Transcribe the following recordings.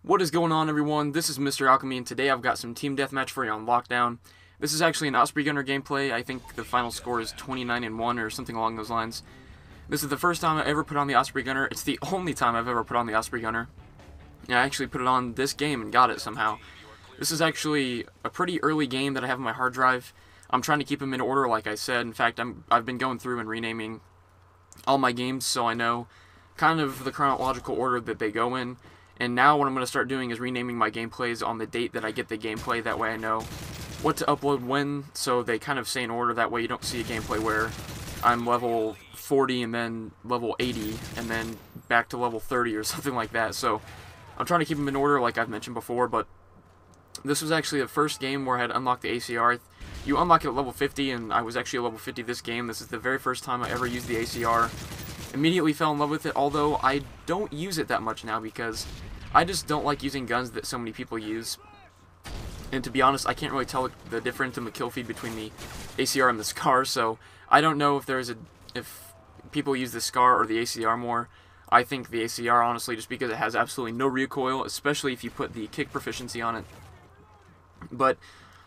What is going on, everyone? This is Mr. Alchemy, and today I've got some Team Deathmatch for you on Lockdown. This is actually an Osprey Gunner gameplay. I think the final score is 29-1 or something along those lines. This is the first time I ever put on the Osprey Gunner. It's the only time I've ever put on the Osprey Gunner. And I actually put it on this game and got it somehow. This is actually a pretty early game that I have on my hard drive. I'm trying to keep them in order, like I said. In fact, I've been going through and renaming all my games so I know kind of the chronological order that they go in. And now what I'm going to start doing is renaming my gameplays on the date that I get the gameplay. That way I know what to upload when, so they kind of stay in order. That way you don't see a gameplay where I'm level 40 and then level 80 and then back to level 30 or something like that. So I'm trying to keep them in order like I've mentioned before, but this was actually the first game where I had unlocked the ACR. You unlock it at level 50, and I was actually at level 50 this game. This is the very first time I ever used the ACR. Immediately fell in love with it, although I don't use it that much now because I just don't like using guns that so many people use. And to be honest, I can't really tell the difference in the kill feed between the ACR and the SCAR, so I don't know if people use the SCAR or the ACR more. I think the ACR, honestly, just because it has absolutely no recoil, especially if you put the kick proficiency on it. But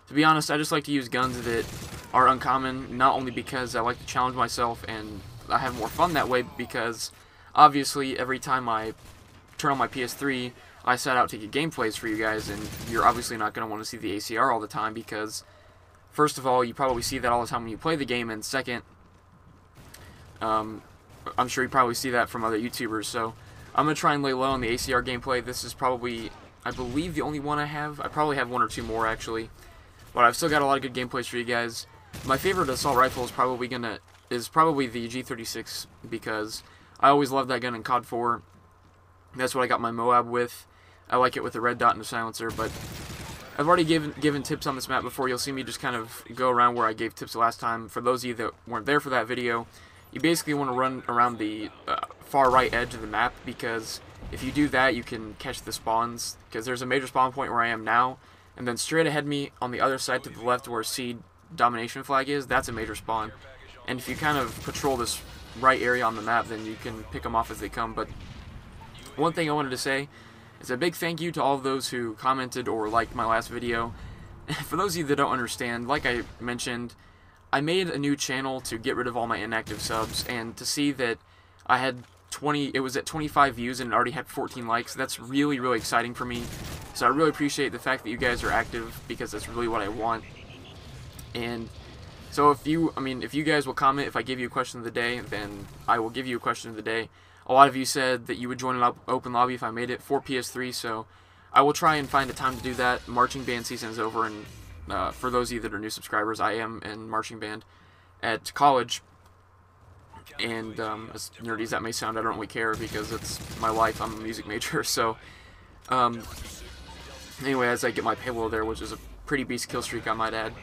to be honest, I just like to use guns that are uncommon, not only because I like to challenge myself and I have more fun that way, because obviously every time I turn on my PS3, I set out to get gameplays for you guys, and you're obviously not going to want to see the ACR all the time because, first of all, you probably see that all the time when you play the game, and second, I'm sure you probably see that from other YouTubers, so I'm going to try and lay low on the ACR gameplay. This is probably, I believe, the only one I have. I probably have one or two more, actually, but I've still got a lot of good gameplays for you guys. My favorite assault rifle is probably the G36, because I always loved that gun in COD 4. That's what I got my Moab with. I like it with the red dot and the silencer, but I've already given tips on this map before. You'll see me just kind of go around where I gave tips last time. For those of you that weren't there for that video, you basically want to run around the far right edge of the map, because if you do that, you can catch the spawns, because there's a major spawn point where I am now, and then straight ahead of me on the other side to the left where Seed Domination Flag is, that's a major spawn. And if you kind of patrol this right area on the map, then you can pick them off as they come. But one thing I wanted to say is a big thank you to all of those who commented or liked my last video. For those of you that don't understand, like I mentioned, I made a new channel to get rid of all my inactive subs, and to see that I had it was at 25 views and it already had 14 likes, that's really, really exciting for me. So I really appreciate the fact that you guys are active, because that's really what I want. And so if you guys will comment, if I give you a question of the day, then I will give you a question of the day. A lot of you said that you would join an open lobby if I made it for PS3, so I will try and find a time to do that. Marching band season is over, and for those of you that are new subscribers, I am in marching band at college. And as nerdy as that may sound, I don't really care, because it's my life. I'm a music major, so anyway, as I get my payload there, which is a pretty beast kill streak, I might add.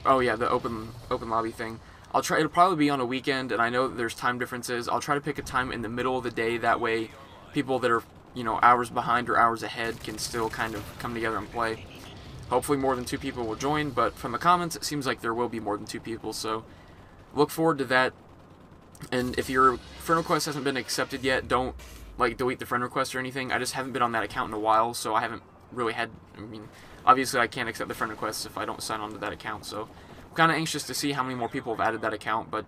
Oh yeah, the open lobby thing. It'll probably be on a weekend, and I know that there's time differences. I'll try to pick a time in the middle of the day, that way people that are, hours behind or hours ahead can still kind of come together and play. Hopefully more than 2 people will join, but from the comments it seems like there will be more than 2 people, so look forward to that. And if your friend request hasn't been accepted yet, don't delete the friend request or anything. I just haven't been on that account in a while, so I haven't really had, obviously I can't accept the friend requests if I don't sign on to that account, so I'm kind of anxious to see how many more people have added that account. But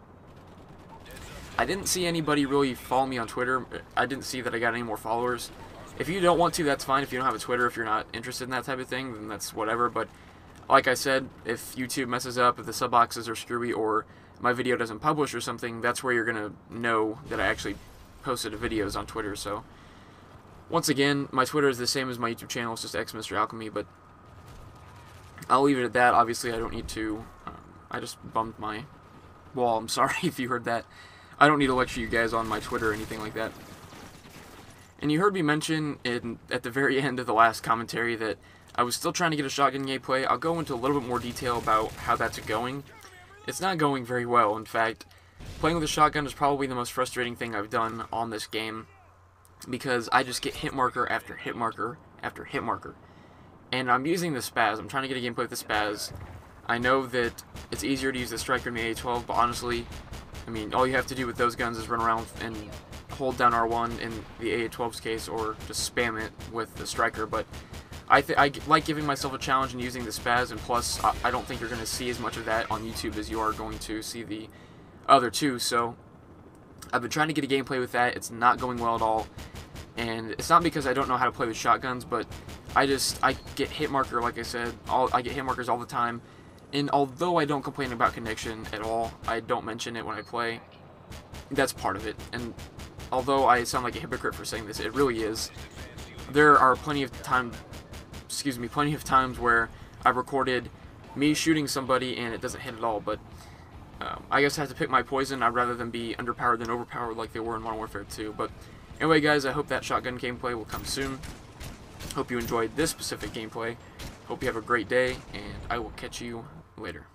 I didn't see anybody really follow me on Twitter. I didn't see that I got any more followers. If you don't want to, that's fine. If you don't have a Twitter, if you're not interested in that type of thing, then that's whatever. But like I said, if YouTube messes up, if the sub boxes are screwy, or my video doesn't publish or something, that's where you're going to know that I actually posted videos on Twitter. So once again, my Twitter is the same as my YouTube channel. It's just Mr. Alchemy, but I'll leave it at that. Obviously, I don't need to. I just bumped my wall. I'm sorry if you heard that. I don't need to lecture you guys on my Twitter or anything like that. And you heard me mention at the very end of the last commentary that I was still trying to get a shotgun gameplay. I'll go into a little bit more detail about how that's going. It's not going very well. In fact, playing with a shotgun is probably the most frustrating thing I've done on this game, because I just get hit marker after hit marker after hit marker. And I'm using the Spaz. I'm trying to get a gameplay with the Spaz. I know that it's easier to use the Striker and the A12, but honestly, all you have to do with those guns is run around and hold down R1 in the AA12's case, or just spam it with the striker, but I like giving myself a challenge and using the spaz, and plus I don't think you're going to see as much of that on YouTube as you are going to see the other two, so I've been trying to get a gameplay with that. It's not going well at all, and it's not because I don't know how to play with shotguns, but I get hit marker, like I said, I get hit markers all the time, and although I don't complain about connection at all, I don't mention it when I play. That's part of it, and although I sound like a hypocrite for saying this, it really is. There are plenty of times where I've recorded me shooting somebody and it doesn't hit at all, but I guess I have to pick my poison. I'd rather them be underpowered than overpowered like they were in Modern Warfare 2. But anyway, guys, I hope that shotgun gameplay will come soon. Hope you enjoyed this specific gameplay. Hope you have a great day, and I will catch you later.